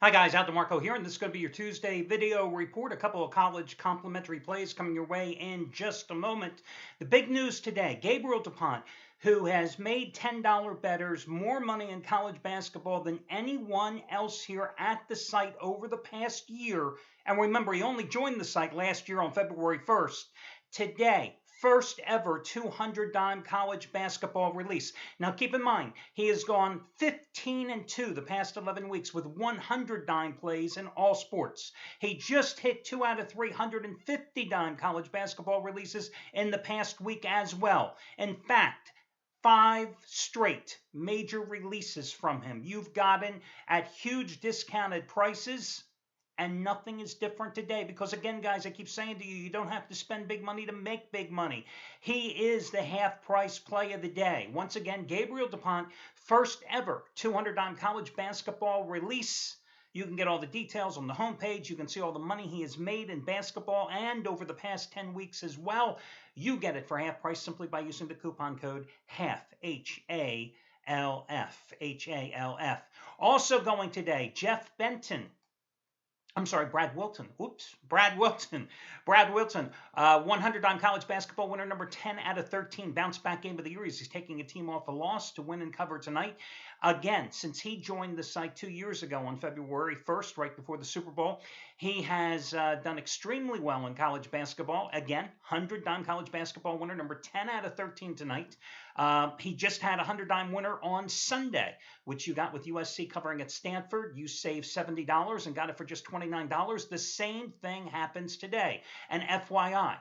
Hi guys, Al DeMarco here, and this is going to be your Tuesday video report. A couple of college complimentary plays coming your way in just a moment. The big news today, Gabriel DuPont, who has made $10 bettors more money in college basketball than anyone else here at the site over the past year. And remember, he only joined the site last year on February 1st. Today, first ever 200 dime college basketball release. Now keep in mind, he has gone 15-2 the past 11 weeks with 100 dime plays in all sports. He just hit 2 out of 350 dime college basketball releases in the past week as well. In fact, 5 straight major releases from him you've gotten at huge discounted prices. And nothing is different today because, again, guys, I keep saying to you, you don't have to spend big money to make big money. He is the half-price play of the day. Once again, Gabriel DuPont, first ever 200 dime college basketball release. You can get all the details on the homepage. You can see all the money he has made in basketball and over the past 10 weeks as well. You get it for half price simply by using the coupon code HALF, H-A-L-F, H-A-L-F. Also going today, Brad Wilton. Oops, Brad Wilton. Brad Wilton, 100 on college basketball winner number 10 out of 13. Bounce back game of the year. He's taking a team off a loss to win and cover tonight. Again, since he joined the site 2 years ago on February 1st, right before the Super Bowl, he has done extremely well in college basketball. Again, 100 dime college basketball winner number 10 out of 13 tonight. He just had a 100 dime winner on Sunday, which you got with USC covering at Stanford. You saved $70 and got it for just $29. The same thing happens today. And FYI,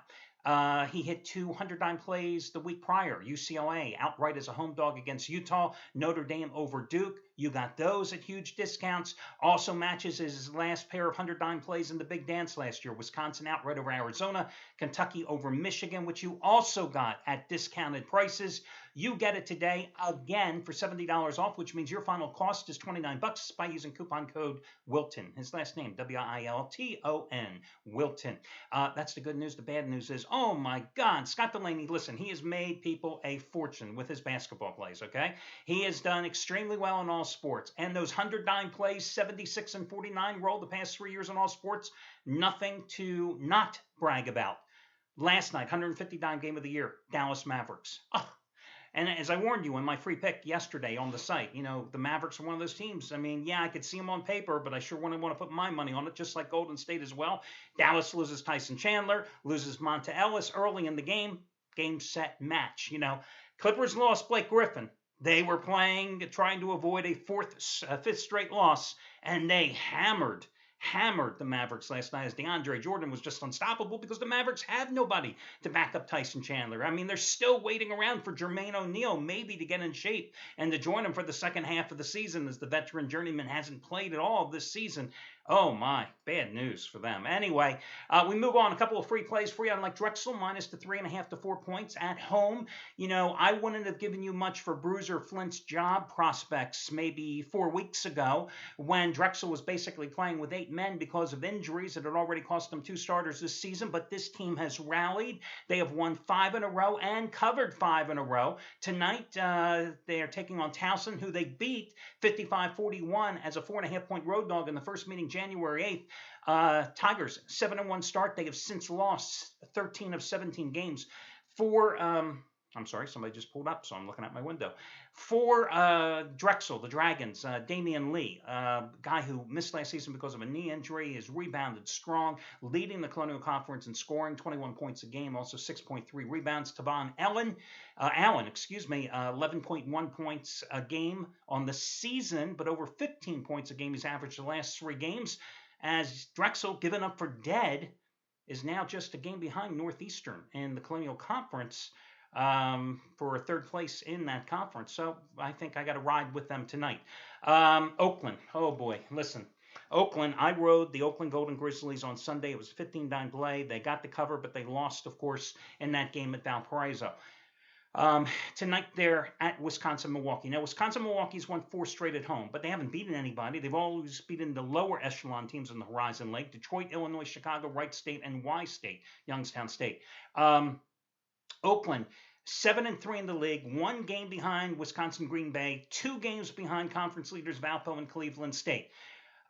he hit 200 dime plays the week prior. UCLA outright as a home dog against Utah. Notre Dame over Duke. You got those at huge discounts. Also matches his last pair of 100 dime plays in the Big Dance last year. Wisconsin outright over Arizona. Kentucky over Michigan, which you also got at discounted prices. You get it today again for $70 off, which means your final cost is $29 by using coupon code Wilton. His last name, W-I-L-T-O-N, Wilton. That's the good news. The bad news is, oh my God, Scott Delaney, listen, he has made people a fortune with his basketball plays, okay? He has done extremely well in all sports. And those 100 dime plays, 76 and 49 rolled the past 3 years in all sports, nothing to not brag about. Last night, 150 dime game of the year, Dallas Mavericks. Oh, and as I warned you in my free pick yesterday on the site, you know, the Mavericks are one of those teams. I mean, yeah, I could see them on paper, but I sure wouldn't want to put my money on it, just like Golden State as well. Dallas loses Tyson Chandler, loses Monta Ellis early in the game. Game, set, match. You know, Clippers lost Blake Griffin. They were trying to avoid a fifth straight loss, and they hammered the Mavericks last night as DeAndre Jordan was just unstoppable because the Mavericks have nobody to back up Tyson Chandler. I mean, they're still waiting around for Jermaine O'Neal maybe to get in shape and to join him for the second half of the season as the veteran journeyman hasn't played at all this season. Oh my, bad news for them. Anyway, we move on. A couple of free plays for you. Unlike Drexel, minus the 3.5 to 4 points at home. You know, I wouldn't have given you much for Bruiser Flint's job prospects maybe 4 weeks ago when Drexel was basically playing with 8 men because of injuries that had already cost them 2 starters this season. But this team has rallied. They have won 5 in a row and covered 5 in a row. Tonight, they are taking on Towson, who they beat 55-41 as a 4.5 point road dog in the first meeting January 8th. Tigers, 7-1 start. They have since lost 13 of 17 games. I'm sorry, somebody just pulled up, so I'm looking out my window. For Drexel, the Dragons, Damian Lee, guy who missed last season because of a knee injury, is rebounded strong, leading the Colonial Conference in scoring, 21 points a game, also 6.3 rebounds. Tavon Allen, 11.1 points a game on the season, but over 15 points a game he's averaged the last 3 games, as Drexel, given up for dead, is now just a game behind Northeastern in the Colonial Conference for third place in that conference. So I think I got to ride with them tonight. Oakland, oh boy, listen. Oakland, I rode the Oakland Golden Grizzlies on Sunday. It was a 15-9 play. They got the cover, but they lost, of course, in that game at Valparaiso. Tonight they're at Wisconsin-Milwaukee. Now, Wisconsin-Milwaukee's won 4 straight at home, but they haven't beaten anybody. They've always beaten the lower echelon teams in the Horizon League: Detroit, Illinois, Chicago, Wright State, and Y State, Youngstown State. Oakland, 7-3 in the league, 1 game behind Wisconsin Green Bay, 2 games behind conference leaders Valpo and Cleveland State.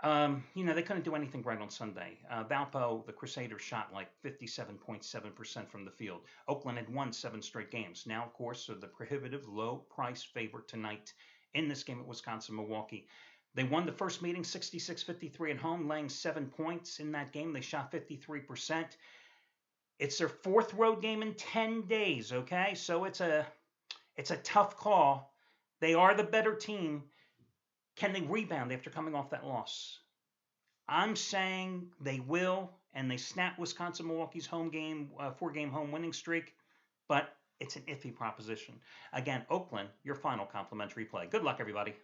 They couldn't do anything right on Sunday. Valpo, the Crusaders, shot like 57.7% from the field. Oakland had won 7 straight games. Now, of course, are the prohibitive low price favorite tonight in this game at Wisconsin-Milwaukee. They won the first meeting 66-53 at home, laying 7 points in that game. They shot 53%. It's their 4th road game in 10 days, okay? So it's a tough call. They are the better team. Can they rebound after coming off that loss? I'm saying they will, and they snap Wisconsin-Milwaukee's 4-game home winning streak, but it's an iffy proposition. Again, Oakland, your final complimentary play. Good luck, everybody.